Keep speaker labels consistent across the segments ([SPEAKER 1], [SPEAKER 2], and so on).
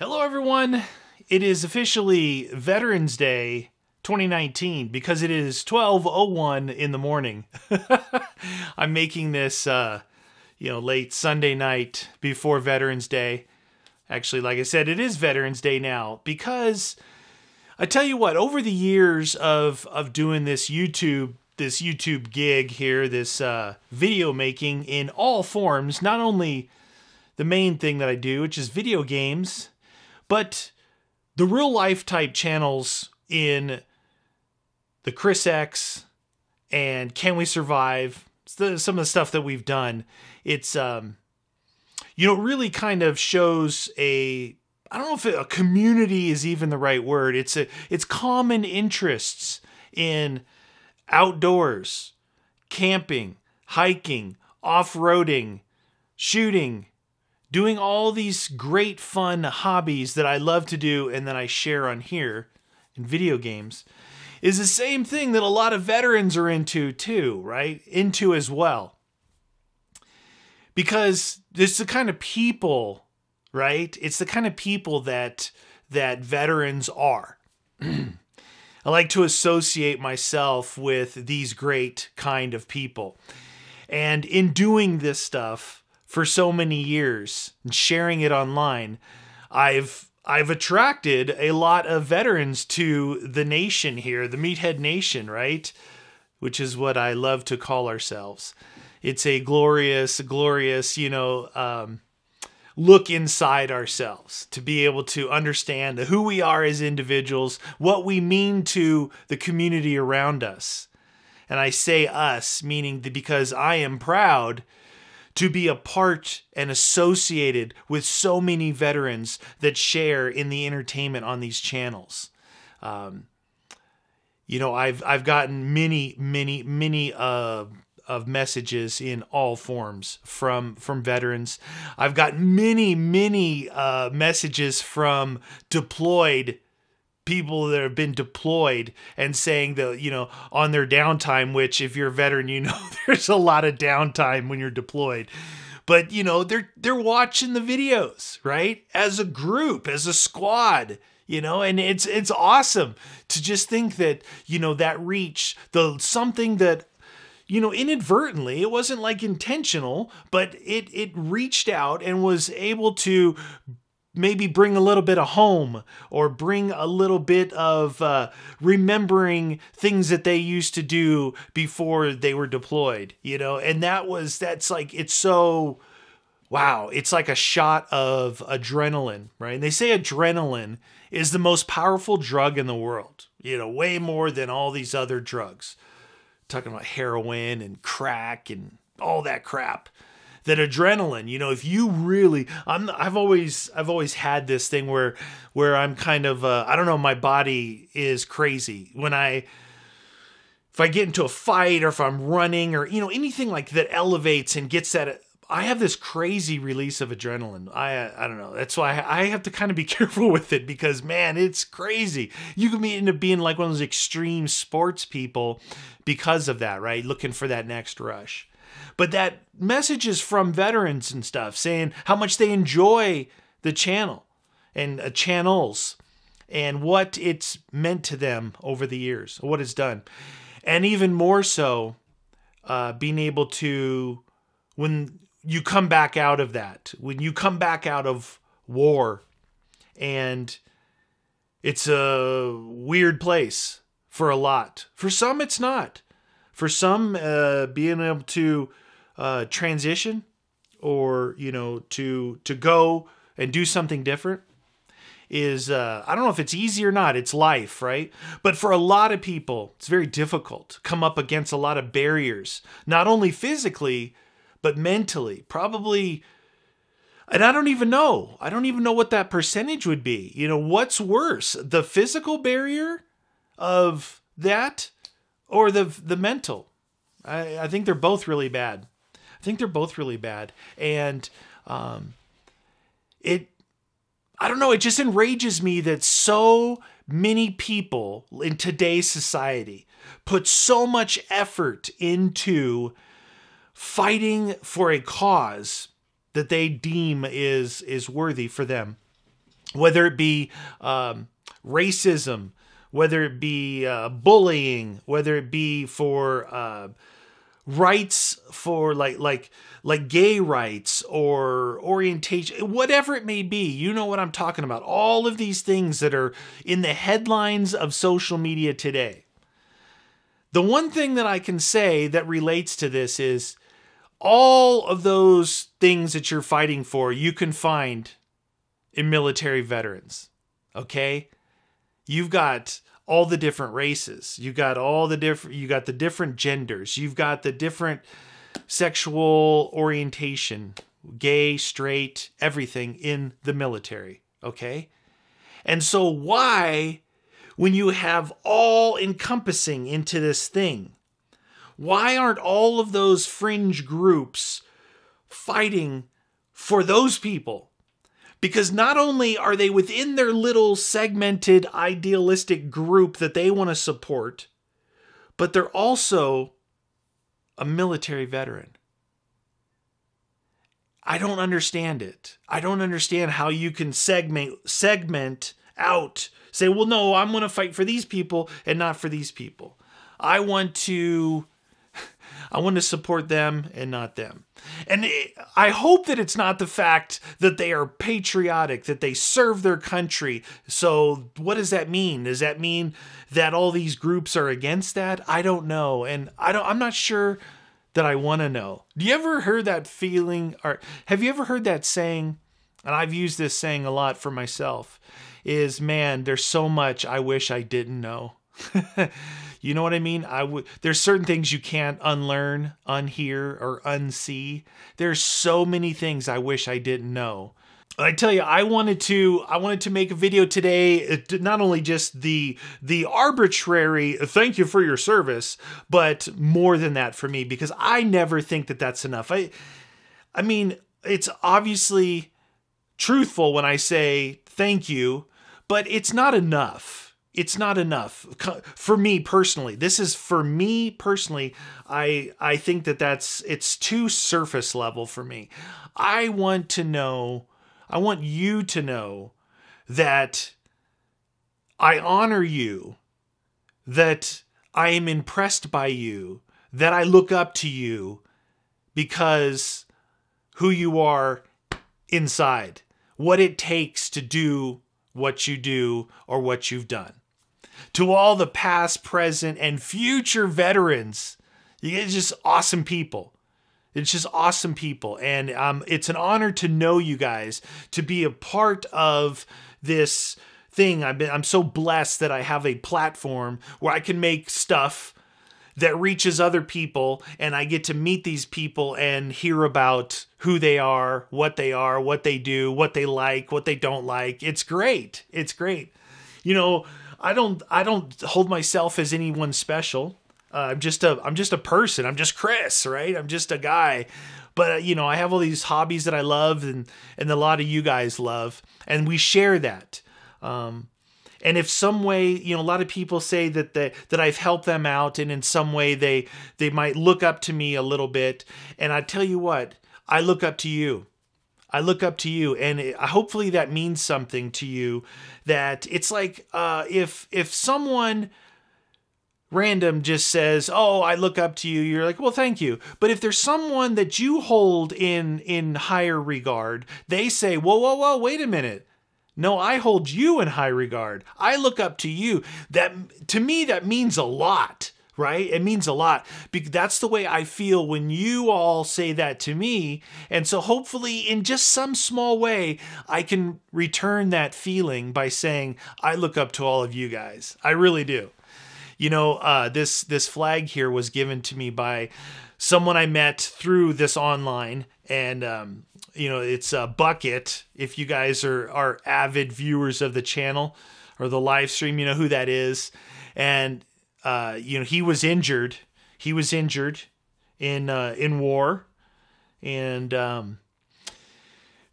[SPEAKER 1] Hello, everyone. It is officially Veterans Day 2019 because it is 12:01 in the morning. I'm making this, late Sunday night before Veterans Day. Actually, like I said, it is Veterans Day now because I tell you what, over the years of doing this YouTube gig here, this video making in all forms, not only the main thing that I do, which is video games, but the real life type channels in the Chris X and Can We Survive, some of the stuff that we've done, it's, really kind of shows I don't know if a community is even the right word. It's common interests in outdoors, camping, hiking, off-roading, shooting, doing all these great fun hobbies that I love to do and that I share on here in video games is the same thing that a lot of veterans are into too, right? Into as well. Because it's the kind of people, right? It's the kind of people that veterans are. I like to associate myself with these great kind of people. And in doing this stuff for so many years and sharing it online, I've attracted a lot of veterans to the nation here, the Meathead Nation, right? Which is what I love to call ourselves. It's a glorious, look inside ourselves to be able to understand who we are as individuals, what we mean to the community around us. And I say us, meaning because I am proud to be a part and associated with so many veterans that share in the entertainment on these channels. I've gotten many of messages in all forms from veterans. I've got many messages from deployed people that have been deployed and saying that, on their downtime, which if you're a veteran, there's a lot of downtime when you're deployed. But, they're watching the videos, right? As a group, as a squad, and it's awesome to just think that, that reach, something that, inadvertently, it wasn't like intentional, but it reached out and was able to maybe bring a little bit of home or bring a little bit of remembering things that they used to do before they were deployed, and it's so, wow, it's like a shot of adrenaline, right? And they say adrenaline is the most powerful drug in the world, way more than all these other drugs. Talking about heroin and crack and all that crap. That adrenaline, if you really, I've always had this thing where I'm kind of, I don't know, my body is crazy if I get into a fight or if I'm running or, anything like that elevates and gets that, I have this crazy release of adrenaline. I don't know. That's why I have to kind of be careful with it because, man, it's crazy. You can end up being like one of those extreme sports people because of that, right? Looking for that next rush. But that messages from veterans and stuff saying how much they enjoy the channel and channels and what it's meant to them over the years, what it's done. And even more so, being able to, when you come back out of that, when you come back out of war, and it's a weird place for a lot. For some, it's not. For some, being able to transition or, to go and do something different is, I don't know if it's easy or not. It's life, right? But for a lot of people, it's very difficult to come up against a lot of barriers, not only physically, but mentally. Probably, and I don't even know what that percentage would be. What's worse, the physical barrier of that or the mental? I think they're both really bad. And I don't know, it just enrages me that so many people in today's society put so much effort into fighting for a cause that they deem is worthy for them. whether it be racism, whether it be bullying, whether it be for rights for like gay rights or orientation, whatever it may be. You know what I'm talking about. All of these things that are in the headlines of social media today. The one thing that I can say that relates to this is all of those things that you're fighting for, you can find in military veterans. Okay? You've got all the different races. You got the different genders. You've got the different sexual orientation, gay, straight, everything in the military. Okay? And so why, when you have all encompassing into this thing, why aren't all of those fringe groups fighting for those people? Because not only are they within their little segmented idealistic group that they want to support, but they're also a military veteran. I don't understand it. I don't understand how you can segment out, say, well, no, I'm going to fight for these people and not for these people. I want to support them and not them. And I hope that it's not the fact that they are patriotic, that they serve their country. So what does that mean? Does that mean that all these groups are against that? I don't know. And I'm not sure that I want to know. Do you ever heard that feeling, or have you ever heard that saying? And I've used this saying a lot for myself, is, man, there's so much I wish I didn't know. You know what I mean? There's certain things you can't unlearn, unhear, or unsee. There's so many things I wish I didn't know. I tell you, I wanted to make a video today, not only just the arbitrary thank you for your service, but more than that for me, because I never think that that's enough. I mean, it's obviously truthful when I say thank you, but it's not enough. It's not enough for me personally. This is for me personally. I think that it's too surface level for me. I want you to know that I honor you, that I am impressed by you, that I look up to you because who you are inside, what it takes to do what you do or what you've done. To all the past, present, and future veterans, you guys are just awesome people. It's just awesome people. And it's an honor to know you guys, to be a part of this thing. I'm so blessed that I have a platform where I can make stuff that reaches other people, and I get to meet these people and hear about who they are, what they do, what they like, what they don't like. It's great. It's great. You know, I don't hold myself as anyone special. I'm just a person. I'm just Chris, right? I'm just a guy. But you know, I have all these hobbies that I love, and a lot of you guys love, and we share that. And if some way, you know, a lot of people say that I've helped them out, and in some way they might look up to me a little bit. And I tell you what, I look up to you. I look up to you, and hopefully that means something to you. That it's like if someone random just says, "Oh, I look up to you," you're like, "Well, thank you." But if there's someone that you hold in higher regard, they say, "Whoa, wait a minute. No, I hold you in high regard. I look up to you." That, to me, that means a lot. Right? It means a lot, because that's the way I feel when you all say that to me. And so hopefully in just some small way, I can return that feeling by saying, I look up to all of you guys. I really do. You know, this flag here was given to me by someone I met through this online, and you know, it's a Bucket. If you guys are avid viewers of the channel or the live stream, you know who that is. And you know, he was injured. He was injured in war, and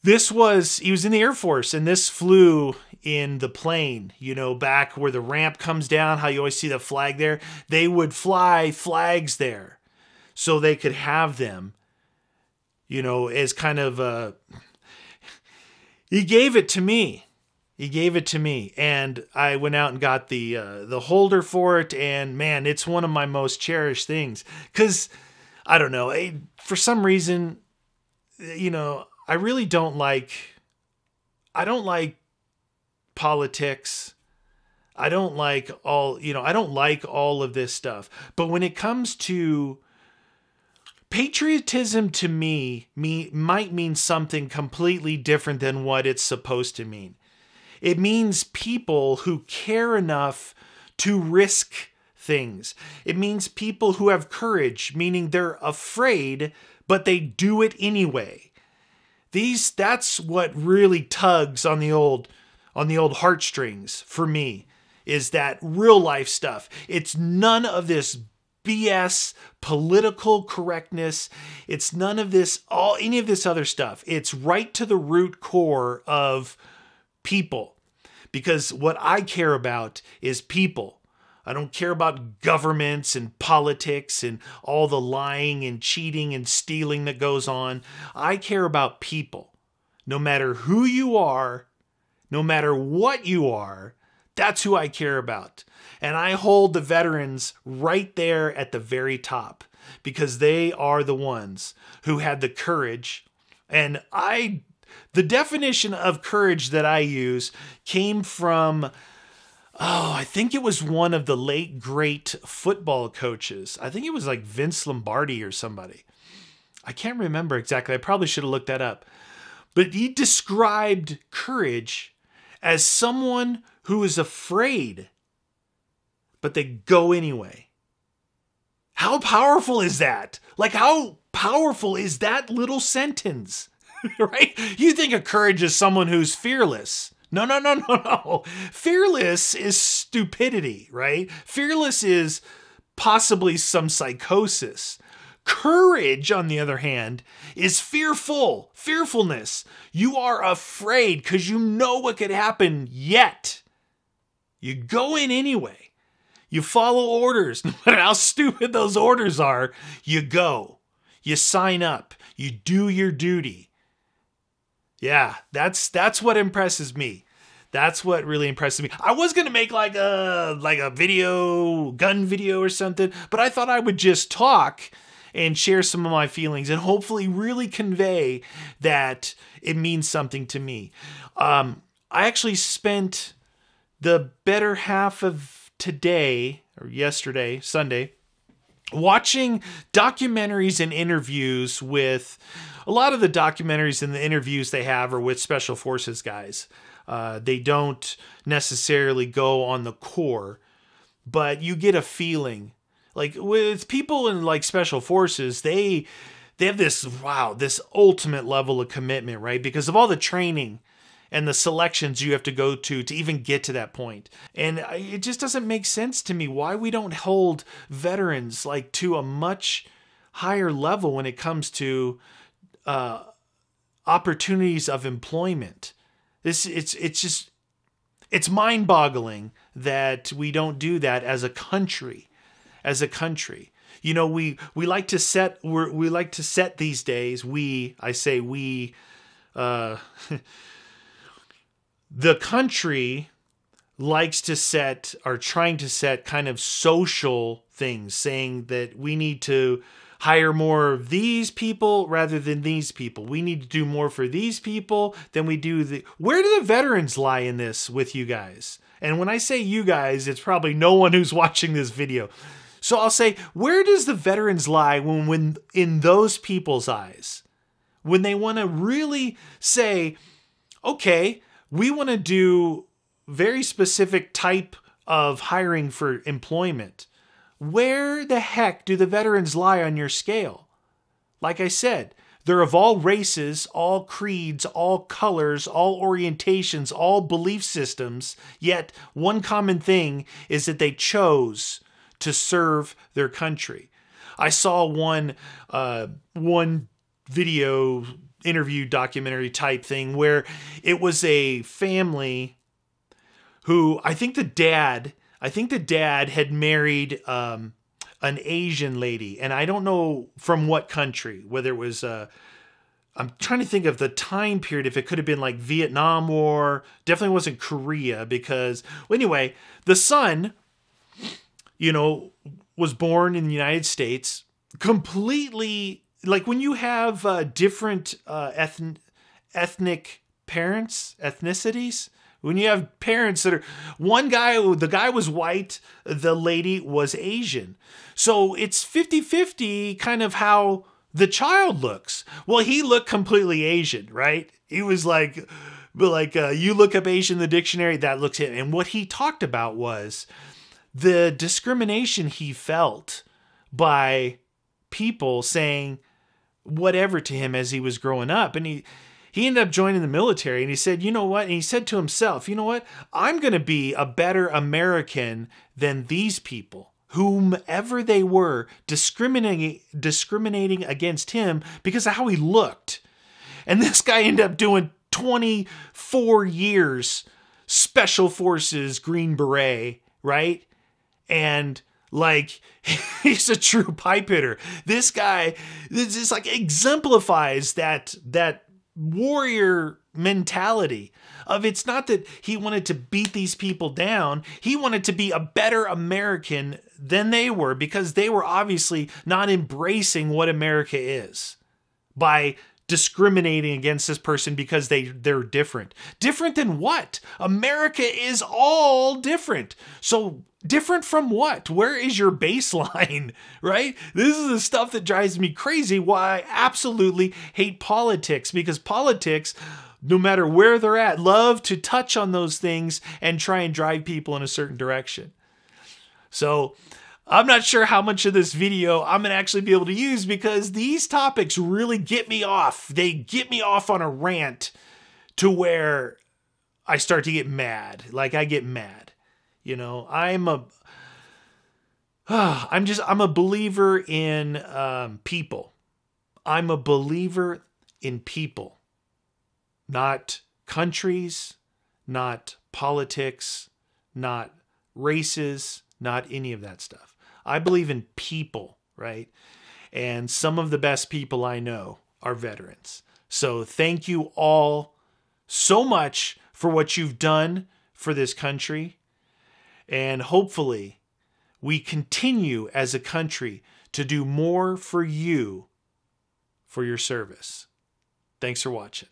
[SPEAKER 1] he was in the Air Force, and this flew in the plane. You know, back where the ramp comes down, how you always see the flag there. They would fly flags there, so they could have them. You know, as kind of he gave it to me. He gave it to me, and I went out and got the holder for it, and man, it's one of my most cherished things. Because, I don't know, for some reason, I really don't like politics. I don't like I don't like all of this stuff. But when it comes to patriotism, to me might mean something completely different than what it's supposed to mean. It means people who care enough to risk things. It means people who have courage, meaning they're afraid, but they do it anyway. That's what really tugs on the old heartstrings for me, is that real life stuff. It's none of this BS political correctness. It's none of this, any of this other stuff. It's right to the root core of people. Because what I care about is people. I don't care about governments and politics and all the lying and cheating and stealing that goes on. I care about people. No matter who you are, no matter what you are, that's who I care about. And I hold the veterans right there at the very top, because they are the ones who had the courage. And the definition of courage that I use came from, I think it was one of the late great football coaches. I think it was like Vince Lombardi or somebody. I can't remember exactly. I probably should have looked that up. But he described courage as someone who is afraid, but they go anyway. How powerful is that? Like, how powerful is that little sentence? Right? You think of courage as someone who's fearless. No. Fearless is stupidity, right? Fearless is possibly some psychosis. Courage, on the other hand, is fearfulness. You are afraid because you know what could happen, yet you go in anyway. You follow orders. No matter how stupid those orders are, you go. You sign up. You do your duty. Yeah, that's what impresses me. That's what really impresses me. I was going to make like a gun video or something, but I thought I would just talk and share some of my feelings and hopefully really convey that it means something to me. I actually spent the better half of today, or yesterday, Sunday, watching documentaries and interviews with a lot of the documentaries and the interviews they have are with Special Forces guys. They don't necessarily go on the core, but you get a feeling. Like with people in like Special Forces, they have this ultimate level of commitment, right? Because of all the training and the selections you have to go to even get to that point. And it just doesn't make sense to me why we don't hold veterans like to a much higher level when it comes to opportunities of employment. It's mind-boggling that we don't do that as a country. You know, we like to set these days, the country likes to set, or trying to set, kind of social things, saying that we need to hire more of these people rather than these people. We need to do more for these people than we do where do the veterans lie in this with you guys? And when I say you guys, it's probably no one who's watching this video. So I'll say, where does the veterans lie when in those people's eyes? When they want to really say, okay, we want to do very specific type of hiring for employment. Where the heck do the veterans lie on your scale? Like I said, they're of all races, all creeds, all colors, all orientations, all belief systems, yet one common thing is that they chose to serve their country. I saw one video interview documentary type thing where it was a family who I think the dad had married an Asian lady, and I don't know from what country, whether it was I'm trying to think of the time period, if it could have been like Vietnam War. Definitely wasn't Korea, because, well, anyway, the son, you know, was born in the United States, completely, like when you have different ethnic parents, ethnicities, when you have parents that are, the guy was white, the lady was Asian. So it's 50-50 kind of how the child looks. Well, he looked completely Asian, right? He was like you look up Asian in the dictionary, that looks him. And what he talked about was the discrimination he felt by people saying whatever to him as he was growing up. And he ended up joining the military, and he said, you know what? And he said to himself, you know what? I'm going to be a better American than these people, whomever they were, discriminating against him because of how he looked. And this guy ended up doing 24 years Special Forces Green Beret, right? And like, he's a true pipe hitter. This guy, this just like exemplifies that warrior mentality of, it's not that he wanted to beat these people down. He wanted to be a better American than they were, because they were obviously not embracing what America is by discriminating against this person because they're different. Different than what? America is all different. So different from what? Where is your baseline, right? This is the stuff that drives me crazy, why I absolutely hate politics, because politics, no matter where they're at, love to touch on those things and try and drive people in a certain direction. So I'm not sure how much of this video I'm going to actually be able to use, because these topics really get me off. They get me off on a rant to where I start to get mad. Like, I get mad. You know, I'm a believer in people. I'm a believer in people, not countries, not politics, not races, not any of that stuff. I believe in people, right? And some of the best people I know are veterans. So thank you all so much for what you've done for this country. And hopefully we continue as a country to do more for you for your service. Thanks for watching.